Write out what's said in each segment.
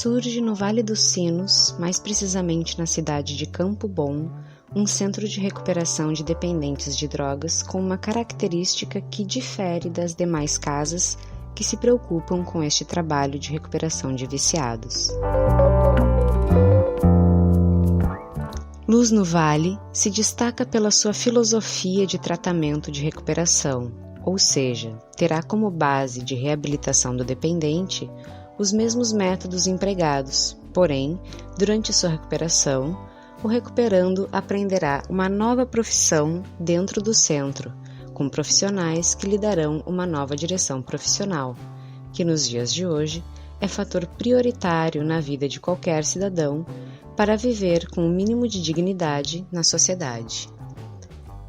surge no Vale dos Sinos, mais precisamente na cidade de Campo Bom, um centro de recuperação de dependentes de drogas com uma característica que difere das demais casas que se preocupam com este trabalho de recuperação de viciados. Luz no Vale se destaca pela sua filosofia de tratamento de recuperação, ou seja, terá como base de reabilitação do dependente os mesmos métodos empregados, porém, durante sua recuperação, o recuperando aprenderá uma nova profissão dentro do centro, com profissionais que lhe darão uma nova direção profissional, que nos dias de hoje é fator prioritário na vida de qualquer cidadão para viver com o mínimo de dignidade na sociedade.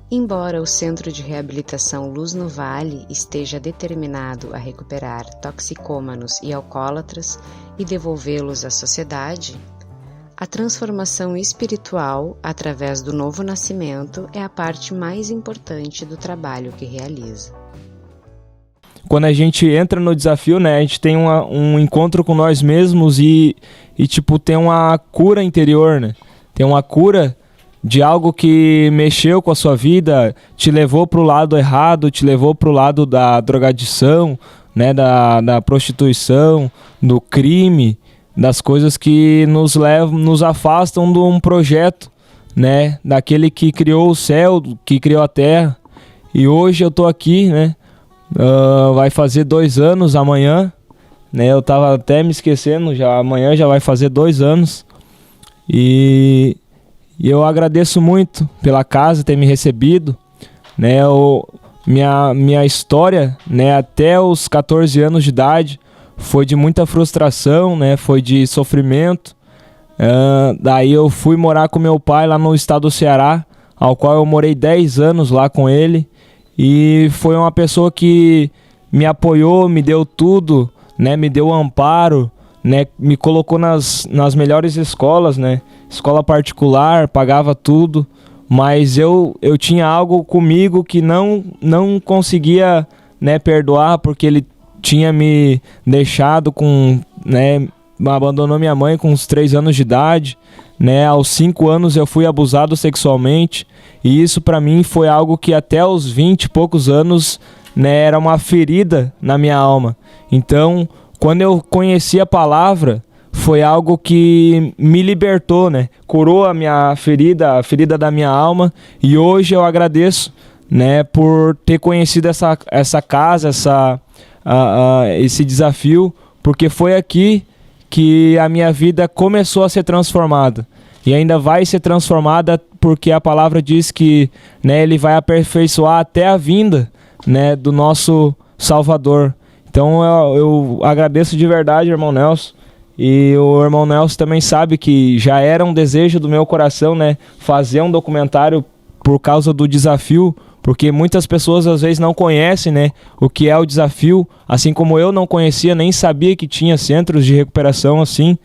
Embora o Centro de Reabilitação Luz no Vale esteja determinado a recuperar toxicômanos e alcoólatras e devolvê-los à sociedade, a transformação espiritual através do novo nascimento é a parte mais importante do trabalho que realiza. Quando a gente entra no desafio, né, a gente tem um encontro com nós mesmos e tem uma cura interior, né? Tem uma cura de algo que mexeu com a sua vida, te levou para o lado errado, te levou para o lado da drogadição, né, da prostituição, do crime, das coisas que nos afastam de um projeto, né, daquele que criou o céu, que criou a terra. E hoje eu tô aqui, né, vai fazer 2 anos amanhã, né, eu tava até me esquecendo, amanhã já vai fazer 2 anos. E eu agradeço muito pela casa ter me recebido, né, minha história, né, até os 14 anos de idade, foi de muita frustração, né? Foi de sofrimento. Daí eu fui morar com meu pai lá no estado do Ceará, ao qual eu morei 10 anos lá com ele. E foi uma pessoa que me apoiou, me deu tudo, né? Me deu amparo, né? Me colocou nas melhores escolas, né? Escola particular, pagava tudo. Mas eu tinha algo comigo que não conseguia, né, perdoar, porque ele tinha me deixado né, abandonou minha mãe com uns 3 anos de idade, né, aos 5 anos eu fui abusado sexualmente, e isso para mim foi algo que até os 20 e poucos anos, né, era uma ferida na minha alma. Então, quando eu conheci a palavra, foi algo que me libertou, né, curou a minha ferida, a ferida da minha alma, e hoje eu agradeço, né, por ter conhecido essa casa, esse desafio, porque foi aqui que a minha vida começou a ser transformada e ainda vai ser transformada, porque a palavra diz que, né, ele vai aperfeiçoar até a vinda, né, do nosso Salvador. Então eu agradeço de verdade, irmão Nelson, e o irmão Nelson também sabe que já era um desejo do meu coração, né, fazer um documentário por causa do desafio, porque muitas pessoas às vezes não conhecem, né, o que é o desafio, assim como eu não conhecia, nem sabia que tinha centros de recuperação assim.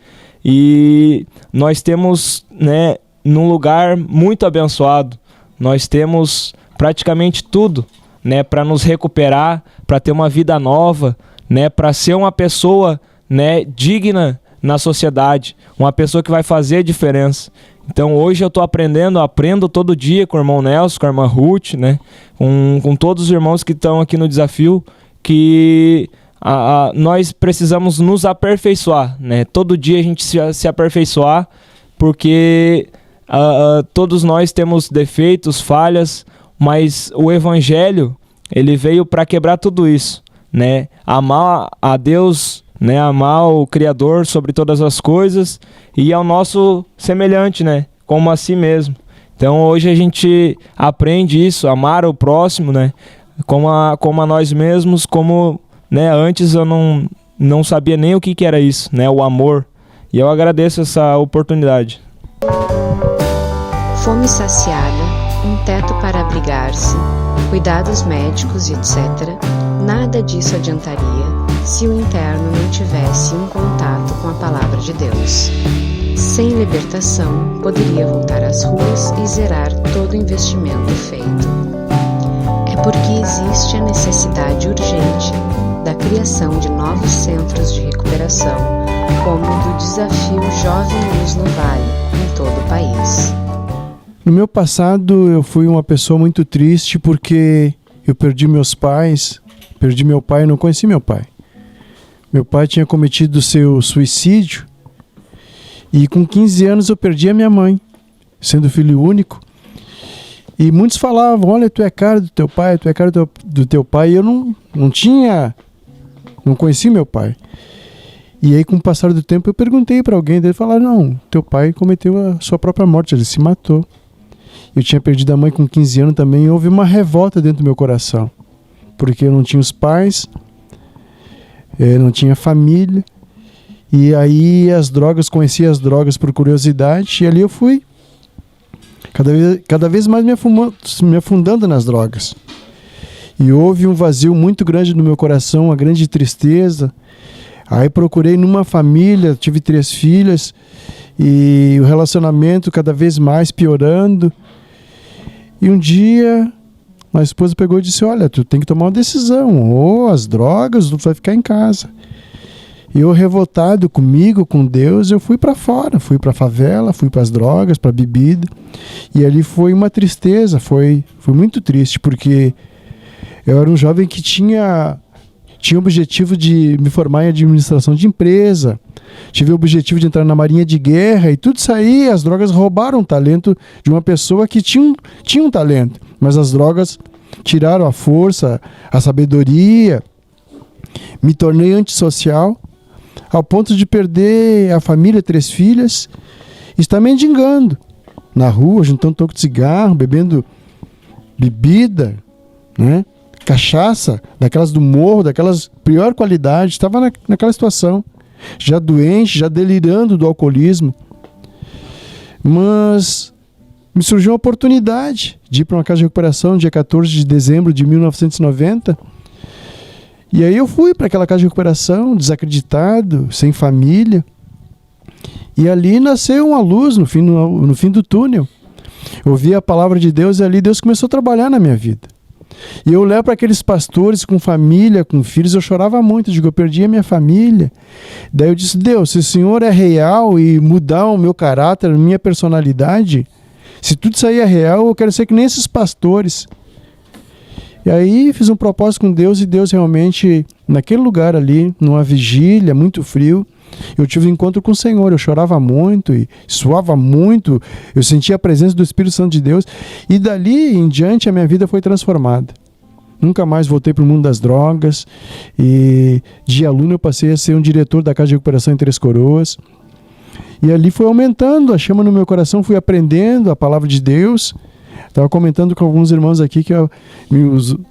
E nós temos, né, num lugar muito abençoado, nós temos praticamente tudo, né, para nos recuperar, para ter uma vida nova, né, para ser uma pessoa, né, digna na sociedade, uma pessoa que vai fazer a diferença. Então hoje eu estou aprendo todo dia com o irmão Nelson, com a irmã Ruth, né? Com todos os irmãos que estão aqui no desafio, que nós precisamos nos aperfeiçoar, né? Todo dia a gente se aperfeiçoar, porque todos nós temos defeitos, falhas, mas o Evangelho, ele veio para quebrar tudo isso, né? Amar a Deus, né, amar o Criador sobre todas as coisas e ao nosso semelhante, né, como a si mesmo. Então hoje a gente aprende isso, amar o próximo, né, como a nós mesmos, como, né, antes eu não sabia nem o que era isso, né, o amor. E eu agradeço essa oportunidade. Fome saciada, um teto para abrigar-se, cuidados médicos e etc., nada disso adiantaria se o interno não tivesse um contato com a palavra de Deus. Sem libertação, poderia voltar às ruas e zerar todo o investimento feito. É porque existe a necessidade urgente da criação de novos centros de recuperação como o do desafio Jovem Luz no Vale, em todo o país. No meu passado, eu fui uma pessoa muito triste porque eu perdi meus pais, perdi meu pai e não conheci meu pai. Meu pai tinha cometido seu suicídio e com 15 anos eu perdi a minha mãe, sendo filho único. E muitos falavam, olha, tu é cara do teu pai, tu é cara do teu pai. E eu não conheci meu pai. E aí, com o passar do tempo, eu perguntei para alguém, daí falaram, não, teu pai cometeu a sua própria morte, ele se matou. Eu tinha perdido a mãe com 15 anos também, e houve uma revolta dentro do meu coração. Porque eu não tinha os pais, não tinha família. E aí conheci as drogas por curiosidade, e ali eu fui. Cada vez mais me afundando nas drogas. E houve um vazio muito grande no meu coração, uma grande tristeza. Aí procurei numa família, tive 3 filhas, e o relacionamento cada vez mais piorando. E um dia, a esposa pegou e disse, olha, tu tem que tomar uma decisão, ou as drogas, ou tu vai ficar em casa. E eu, revoltado comigo, com Deus, eu fui para fora, fui para a favela, fui para as drogas, para a bebida. E ali foi uma tristeza, foi muito triste, porque eu era um jovem que tinha o objetivo de me formar em administração de empresa, tive o objetivo de entrar na marinha de guerra, e tudo isso aí, as drogas roubaram o talento de uma pessoa que tinha um talento, mas as drogas tiraram a força, a sabedoria, me tornei antissocial, ao ponto de perder a família, 3 filhas, e estar mendigando na rua, juntando toco de cigarro, bebendo bebida, né? Cachaça, daquelas do morro, daquelas pior qualidade. Estava naquela situação, já doente, já delirando do alcoolismo. Mas me surgiu a oportunidade de ir para uma casa de recuperação no dia 14 de dezembro de 1990. E aí eu fui para aquela casa de recuperação, desacreditado, sem família. E ali nasceu uma luz no fim do túnel. Eu ouvi a palavra de Deus e ali Deus começou a trabalhar na minha vida. E eu olhava para aqueles pastores com família, com filhos, eu chorava muito, eu digo, eu perdi a minha família. Daí eu disse, Deus, se o Senhor é real e mudar o meu caráter, a minha personalidade, se tudo isso aí é real, eu quero ser que nem esses pastores. E aí fiz um propósito com Deus e Deus realmente, naquele lugar ali, numa vigília, muito frio, eu tive um encontro com o Senhor, eu chorava muito e suava muito, eu sentia a presença do Espírito Santo de Deus e dali em diante a minha vida foi transformada. Nunca mais voltei para o mundo das drogas e de aluno eu passei a ser um diretor da Casa de Recuperação em Três Coroas e ali foi aumentando a chama no meu coração, fui aprendendo a palavra de Deus. Estava comentando com alguns irmãos aqui que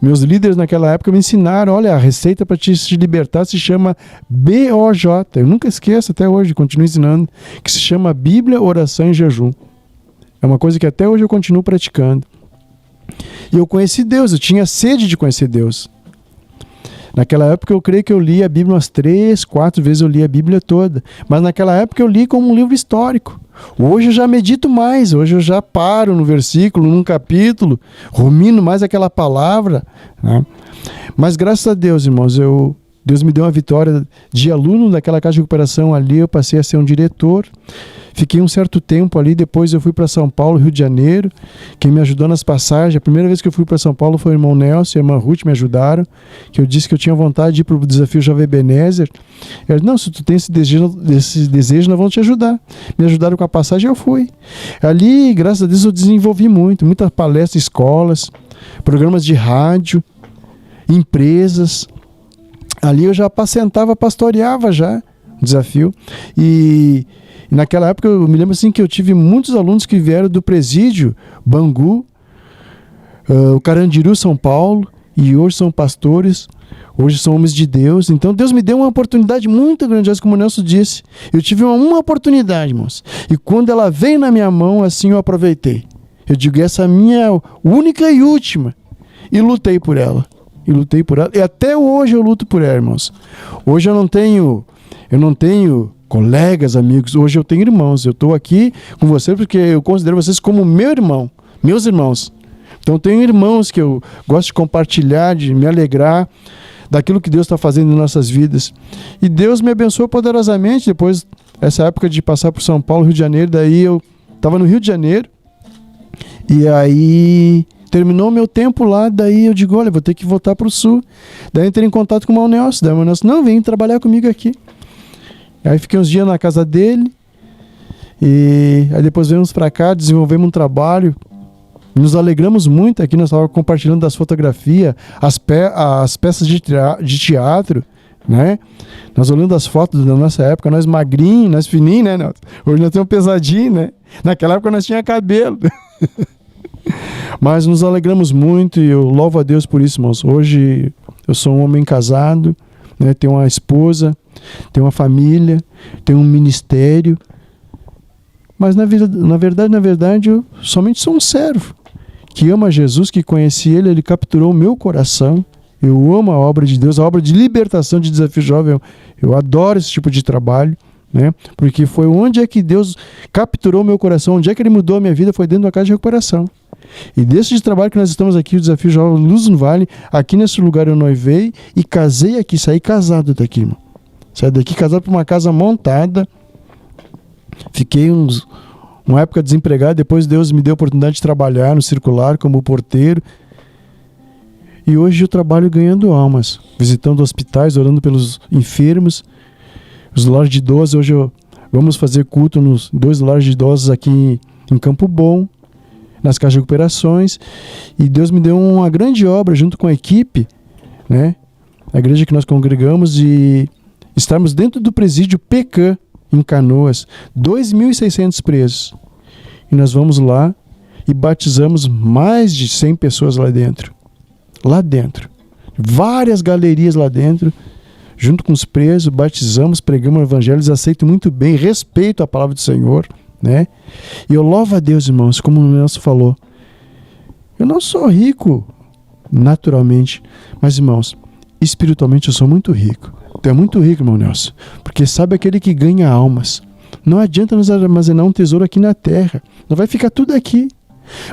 meus líderes naquela época me ensinaram, olha, a receita para te libertar se chama BOJ. Eu nunca esqueço até hoje, continuo ensinando, que se chama Bíblia, Oração e Jejum. É uma coisa que até hoje eu continuo praticando. E eu conheci Deus, eu tinha sede de conhecer Deus. Naquela época eu creio que eu li a Bíblia umas 3, 4 vezes eu li a Bíblia toda. Mas naquela época eu li como um livro histórico. Hoje eu já medito mais, hoje eu já paro no versículo, num capítulo, rumino mais aquela palavra, né? Mas graças a Deus, irmãos, Deus me deu uma vitória de aluno daquela casa de recuperação ali, eu passei a ser um diretor. Fiquei um certo tempo ali, depois eu fui para São Paulo, Rio de Janeiro. Quem me ajudou nas passagens, a primeira vez que eu fui para São Paulo foi o irmão Nelson e a irmã Ruth me ajudaram, que eu disse que eu tinha vontade de ir para o desafio Jovem Ebenezer. Eles, não, se tu tem esse desejo, nós vamos te ajudar. Me ajudaram com a passagem e eu fui. Ali, graças a Deus, eu desenvolvi muitas palestras, escolas, programas de rádio, empresas. Ali eu já apacentava, pastoreava já o desafio. E naquela época eu me lembro assim que eu tive muitos alunos que vieram do presídio, Bangu, o Carandiru, São Paulo, e hoje são pastores, hoje são homens de Deus. Então Deus me deu uma oportunidade muito grandiosa, como o Nelson disse. Eu tive uma oportunidade, irmãos. E quando ela veio na minha mão, assim eu aproveitei. Eu digo, essa é a minha única e última. E lutei por ela. E até hoje eu luto por ela, irmãos. Hoje eu não tenho colegas, amigos, hoje eu tenho irmãos. Eu estou aqui com vocês porque eu considero vocês como meus irmãos. Então eu tenho irmãos que eu gosto de compartilhar, de me alegrar daquilo que Deus está fazendo em nossas vidas. E Deus me abençoou poderosamente depois dessa época de passar por São Paulo, Rio de Janeiro. Daí eu estava no Rio de Janeiro e aí terminou o meu tempo lá. Daí eu digo, olha, vou ter que voltar para o Sul. Daí eu entrei em contato com o irmão Nelson. Daí o irmão Nelson, não, vem trabalhar comigo aqui. Aí fiquei uns dias na casa dele e aí depois viemos para cá, desenvolvemos um trabalho. Nos alegramos muito aqui, nós estávamos compartilhando das fotografias, as peças de teatro, né? Nós olhando as fotos da nossa época, nós magrinhos, nós fininhos, né, Nelson? Hoje nós temos pesadinho, né? Naquela época nós tínhamos cabelo. Mas nos alegramos muito e eu louvo a Deus por isso, irmãos. Hoje eu sou um homem casado, né? Tenho uma esposa, tenho uma família, tenho um ministério. Mas na verdade, eu somente sou um servo que ama Jesus, que conheci Ele capturou o meu coração. Eu amo a obra de Deus, a obra de libertação de Desafio Jovem. Eu adoro esse tipo de trabalho, né? Porque foi onde é que Deus capturou o meu coração, onde é que Ele mudou a minha vida, foi dentro da casa de recuperação. E desse trabalho que nós estamos aqui, o Desafio Jovem Luz no Vale, aqui nesse lugar eu noivei e casei aqui, saí casado daqui, irmão. Saí daqui casado para uma casa montada. Fiquei uma época desempregado, depois Deus me deu a oportunidade de trabalhar no circular como porteiro. E hoje eu trabalho ganhando almas, visitando hospitais, orando pelos enfermos, os lares de idosos. Hoje vamos fazer culto nos 2 lares de idosos aqui em Campo Bom, nas casas de recuperações. E Deus me deu uma grande obra junto com a equipe, né? A igreja que nós congregamos, e estarmos dentro do presídio Pecan, em Canoas, 2.600 presos. E nós vamos lá e batizamos mais de 100 pessoas lá dentro. Lá dentro. Várias galerias lá dentro, junto com os presos, batizamos, pregamos o evangelho, eles aceitam muito bem, respeito a palavra do Senhor, né? E eu louvo a Deus, irmãos, como o Nelson falou. Eu não sou rico naturalmente, mas, irmãos, espiritualmente eu sou muito rico. Tu é muito rico, irmão Nelson, porque sabe aquele que ganha almas. Não adianta nos armazenar um tesouro aqui na terra. Não vai ficar tudo aqui.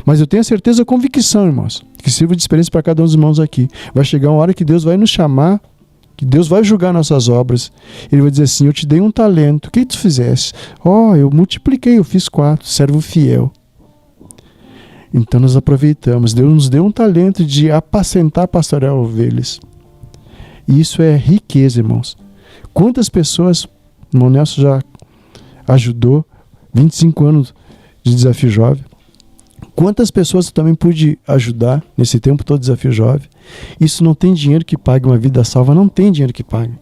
Mas eu tenho a certeza, a convicção, irmãos, que sirva de experiência para cada um dos irmãos aqui. Vai chegar uma hora que Deus vai nos chamar, que Deus vai julgar nossas obras. Ele vai dizer assim, eu te dei um talento, o que tu fizeste? Eu multipliquei, eu fiz 4, servo fiel. Então nós aproveitamos. Deus nos deu um talento de apacentar, pastorear ovelhas. E isso é riqueza, irmãos. Quantas pessoas, o irmão Nelson já ajudou, 25 anos de Desafio Jovem. Quantas pessoas eu também pude ajudar nesse tempo todo de Desafio Jovem. Isso não tem dinheiro que pague uma vida salva, não tem dinheiro que pague.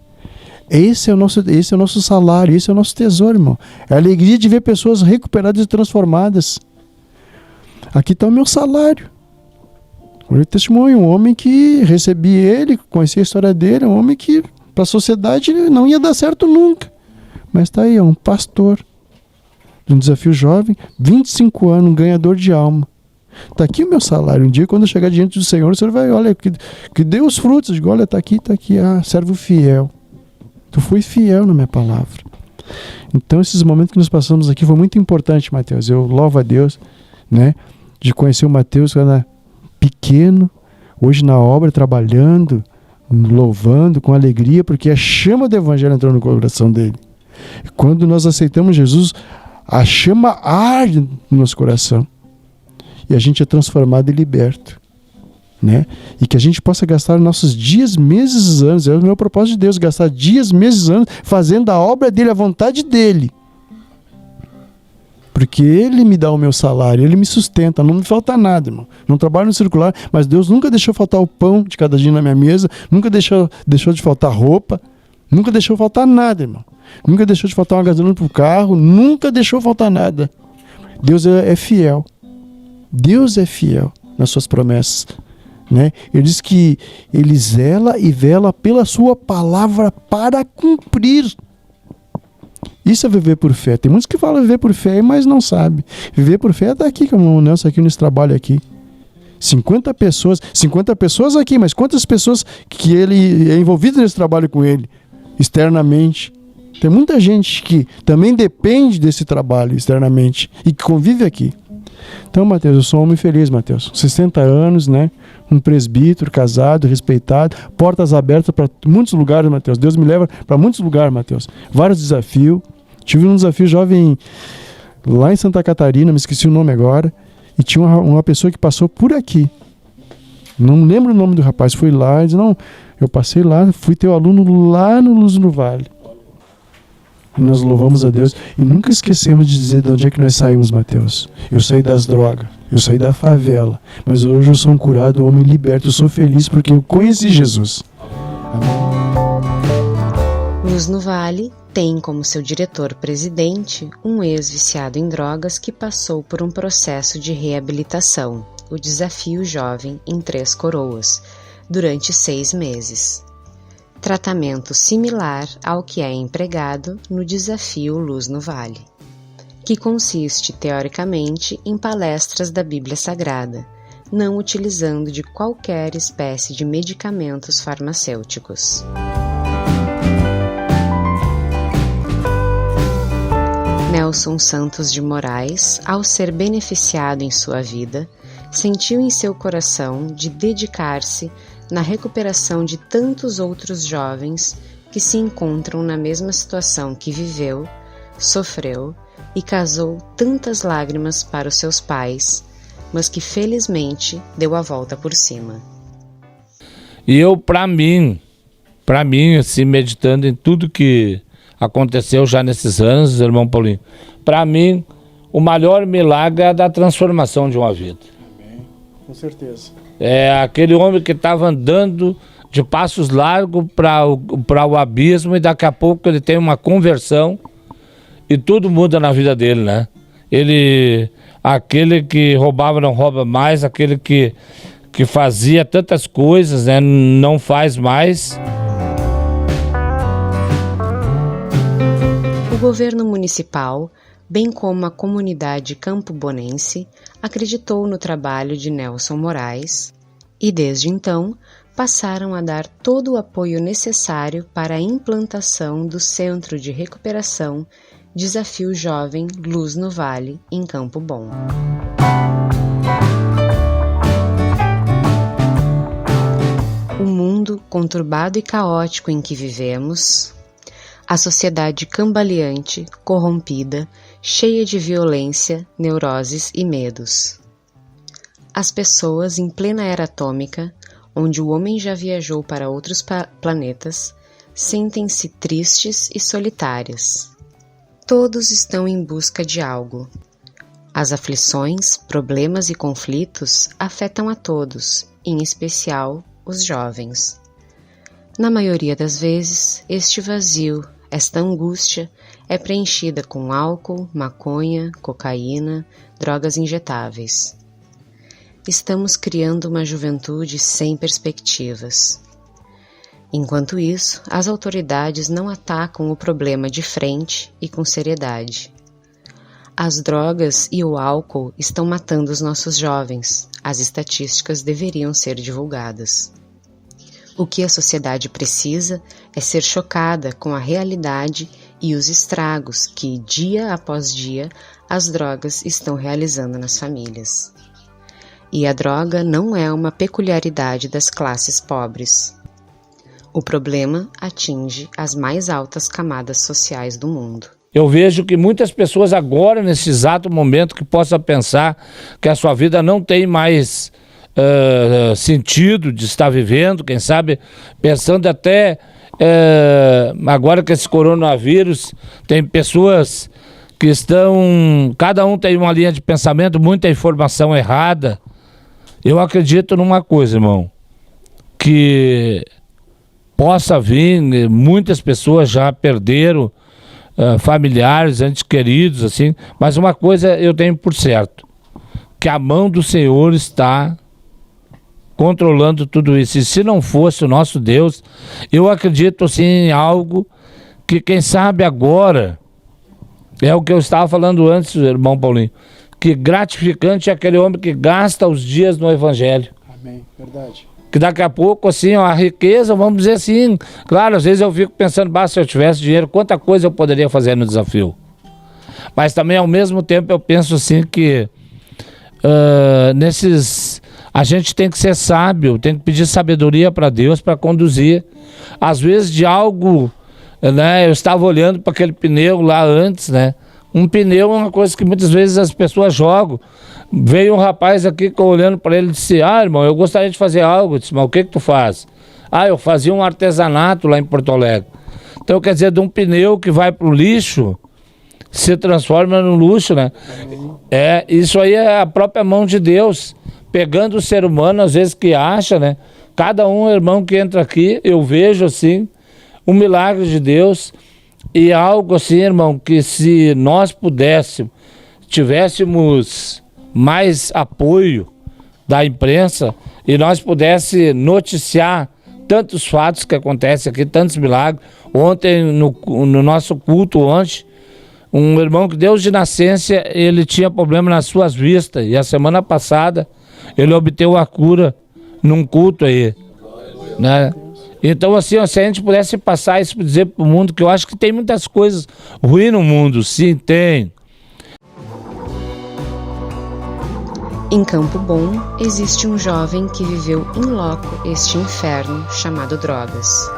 Esse é o nosso salário, esse é o nosso tesouro, irmão. É a alegria de ver pessoas recuperadas e transformadas. Aqui está o meu salário. O testemunho, um homem que recebi ele, conheci a história dele, um homem que para a sociedade não ia dar certo nunca. Mas está aí, é um pastor de um Desafio Jovem, 25 anos, um ganhador de alma. Está aqui o meu salário. Um dia, quando eu chegar diante do Senhor, o Senhor vai, olha, que dê os frutos. Eu digo, olha, está aqui, servo fiel. Tu foi fiel na minha palavra. Então, esses momentos que nós passamos aqui foi muito importante, Mateus. Eu louvo a Deus, né, de conhecer o Mateus, que era pequeno, hoje na obra, trabalhando, louvando, com alegria, porque a chama do Evangelho entrou no coração dele. E quando nós aceitamos Jesus, a chama arde no nosso coração. E a gente é transformado e liberto, né? E que a gente possa gastar nossos dias, meses, anos, é o meu propósito de Deus, gastar dias, meses, anos, fazendo a obra dele, a vontade dele. Porque ele me dá o meu salário, ele me sustenta, não me falta nada, irmão. Não trabalho no circular, mas Deus nunca deixou faltar o pão de cada dia na minha mesa, nunca deixou de faltar roupa, nunca deixou faltar nada, irmão. Nunca deixou de faltar uma gasolina para o carro, nunca deixou faltar nada. Deus é fiel. Deus é fiel nas suas promessas, né? Ele diz que ele zela e vela pela sua palavra para cumprir. Isso é viver por fé. Tem muitos que falam viver por fé, mas não sabem. Viver por fé está aqui, como o Nelson aqui nesse trabalho aqui. 50 pessoas aqui, mas quantas pessoas que ele é envolvido nesse trabalho com ele, externamente. Tem muita gente que também depende desse trabalho externamente e que convive aqui. Então, Mateus, eu sou um homem feliz, Mateus. 60 anos, né? Um presbítero, casado, respeitado, portas abertas para muitos lugares, Mateus. Deus me leva para muitos lugares, Mateus. Vários desafios. Tive um desafio jovem lá em Santa Catarina, me esqueci o nome agora, e tinha uma pessoa que passou por aqui. Não lembro o nome do rapaz, fui lá e disse, não, eu passei lá, fui teu aluno lá no Luz no Vale. E nós louvamos a Deus e nunca esquecemos de dizer de onde é que nós saímos, Mateus. Eu saí das drogas, eu saí da favela, mas hoje eu sou um curado, um homem liberto, eu sou feliz porque eu conheci Jesus. Amém. Luz no Vale tem como seu diretor-presidente um ex-viciado em drogas que passou por um processo de reabilitação, o Desafio Jovem em Três Coroas, durante 6 meses. Tratamento similar ao que é empregado no Desafio Luz no Vale, que consiste, teoricamente, em palestras da Bíblia Sagrada, não utilizando de qualquer espécie de medicamentos farmacêuticos. Nelson Santos de Moraes, ao ser beneficiado em sua vida, sentiu em seu coração de dedicar-se na recuperação de tantos outros jovens que se encontram na mesma situação que viveu, sofreu e causou tantas lágrimas para os seus pais, mas que felizmente deu a volta por cima. E eu, para mim, assim, meditando em tudo que aconteceu já nesses anos, irmão Paulinho, para mim, o maior milagre é a da transformação de uma vida. Amém. Com certeza. É aquele homem que estava andando de passos largos para o abismo e daqui a pouco ele tem uma conversão e tudo muda na vida dele, né? Aquele que roubava não rouba mais, aquele que fazia tantas coisas, né, não faz mais. O governo municipal, bem como a comunidade campobonense, acreditou no trabalho de Nelson Moraes e, desde então, passaram a dar todo o apoio necessário para a implantação do Centro de Recuperação Desafio Jovem Luz no Vale, em Campo Bom. O mundo conturbado e caótico em que vivemos, a sociedade cambaleante, corrompida, cheia de violência, neuroses e medos. As pessoas em plena era atômica, onde o homem já viajou para outros planetas, sentem-se tristes e solitárias. Todos estão em busca de algo. As aflições, problemas e conflitos afetam a todos, em especial os jovens. Na maioria das vezes, este vazio, esta angústia, é preenchida com álcool, maconha, cocaína, drogas injetáveis. Estamos criando uma juventude sem perspectivas. Enquanto isso, as autoridades não atacam o problema de frente e com seriedade. As drogas e o álcool estão matando os nossos jovens. As estatísticas deveriam ser divulgadas. O que a sociedade precisa é ser chocada com a realidade e os estragos que, dia após dia, as drogas estão realizando nas famílias. E a droga não é uma peculiaridade das classes pobres. O problema atinge as mais altas camadas sociais do mundo. Eu vejo que muitas pessoas agora, nesse exato momento, que possam pensar que a sua vida não tem mais sentido de estar vivendo, quem sabe, pensando até agora que esse coronavírus, tem pessoas que estão, cada um tem uma linha de pensamento, muita informação errada. Eu acredito numa coisa, irmão, que possa vir, muitas pessoas já perderam familiares, entes queridos, assim, mas uma coisa eu tenho por certo, que a mão do Senhor está controlando tudo isso. E se não fosse o nosso Deus, eu acredito assim em algo que quem sabe agora, é o que eu estava falando antes, irmão Paulinho, que gratificante é aquele homem que gasta os dias no Evangelho. Amém, verdade. Que daqui a pouco, assim, ó, a riqueza, vamos dizer assim, claro, às vezes eu fico pensando, se eu tivesse dinheiro, quanta coisa eu poderia fazer no desafio. Mas também, ao mesmo tempo, eu penso assim que a gente tem que ser sábio, tem que pedir sabedoria para Deus para conduzir. Às vezes de algo, né? Eu estava olhando para aquele pneu lá antes, né? Um pneu é uma coisa que muitas vezes as pessoas jogam. Veio um rapaz aqui olhando para ele e disse: irmão, eu gostaria de fazer algo. Eu disse: mas o que tu faz? Eu fazia um artesanato lá em Porto Alegre. Então, quer dizer, de um pneu que vai para o lixo, se transforma no luxo, né? Isso aí é a própria mão de Deus, pegando o ser humano, às vezes, que acha, né? Cada irmão que entra aqui, eu vejo, assim, um milagre de Deus. E algo assim, irmão, que se nós tivéssemos mais apoio da imprensa e nós pudéssemos noticiar tantos fatos que acontecem aqui, tantos milagres. Ontem, no nosso culto, um irmão que Deus de nascença, ele tinha problema nas suas vistas, e a semana passada ele obteve a cura num culto aí, né? Então, assim, se a gente pudesse passar isso, dizer para o mundo, que eu acho que tem muitas coisas ruins no mundo, sim, tem. Em Campo Bom, existe um jovem que viveu in loco este inferno chamado drogas.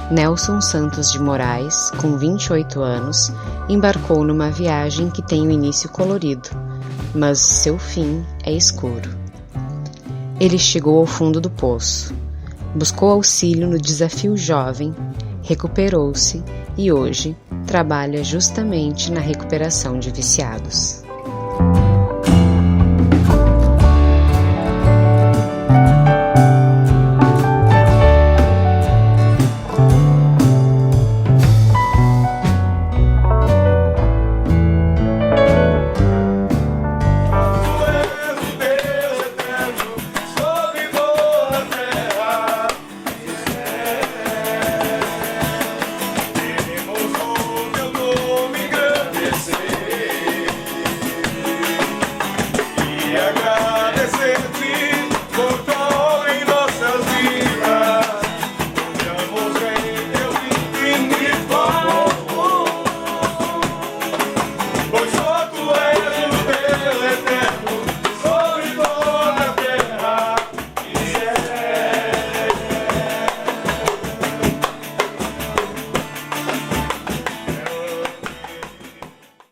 Nelson Santos de Moraes, com 28 anos, embarcou numa viagem que tem um início colorido, mas seu fim é escuro. Ele chegou ao fundo do poço, buscou auxílio no Desafio Jovem, recuperou-se e hoje trabalha justamente na recuperação de viciados.